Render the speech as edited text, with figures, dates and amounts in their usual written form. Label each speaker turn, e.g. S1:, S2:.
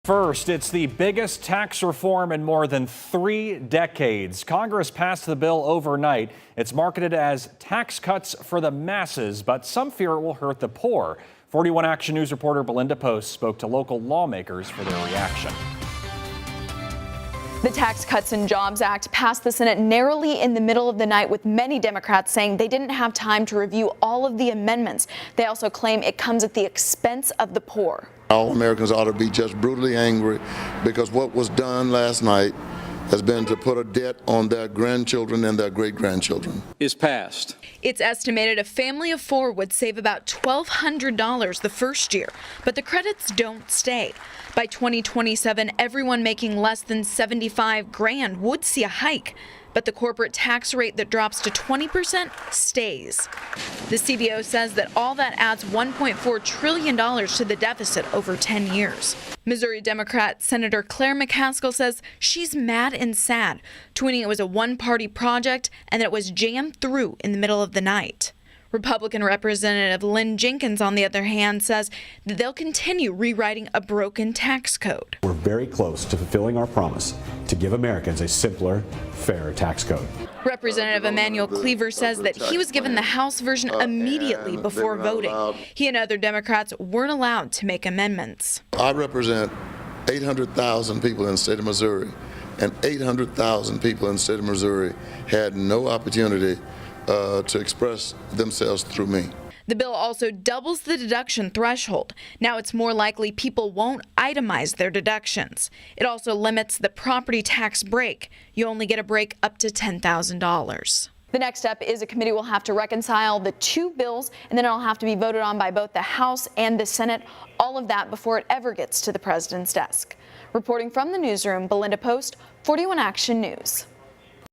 S1: First, it's the biggest tax reform in more than 3 decades. Congress passed the bill overnight. It's marketed as tax cuts for the masses, but some fear it will hurt the poor. 41 Action News reporter Belinda Post spoke to local lawmakers for their reaction.
S2: The Tax Cuts and Jobs Act passed the Senate narrowly in the middle of the night, with many Democrats saying they didn't have time to review all of the amendments. They also claim it comes at the expense of the poor.
S3: All Americans ought to be just brutally angry because what was done last night has been to put a debt on their grandchildren and their great-grandchildren.
S4: Is passed.
S2: It's estimated a family of 4 would save about $1,200 the first year, but the credits don't stay. By 2027, everyone making less than $75,000 would see a hike, but the corporate tax rate that drops to 20% stays. The CBO says that all that adds $1.4 trillion to the deficit over 10 years. Missouri Democrat Senator Claire McCaskill says she's mad and sad, tweeting it was a one-party project and that it was jammed through in the middle of the night. Republican Representative Lynn Jenkins, on the other hand, says that they'll continue rewriting a broken tax code.
S5: We're very close to fulfilling our promise to give Americans a simpler, fairer tax code.
S2: Representative Emanuel Cleaver says that he was given the House version immediately before voting. He and other Democrats weren't allowed to make amendments.
S3: I represent 800,000 people in the state of Missouri, and 800,000 people in the state of Missouri had no opportunity to express themselves through me.
S2: The bill also doubles the deduction threshold. Now it's more likely people won't itemize their deductions. It also limits the property tax break. You only get a break up to $10,000. The next step is a committee will have to reconcile the 2 bills, and then it'll have to be voted on by both the House and the Senate. All of that before it ever gets to the president's desk. Reporting from the newsroom, Belinda Post, 41 Action News.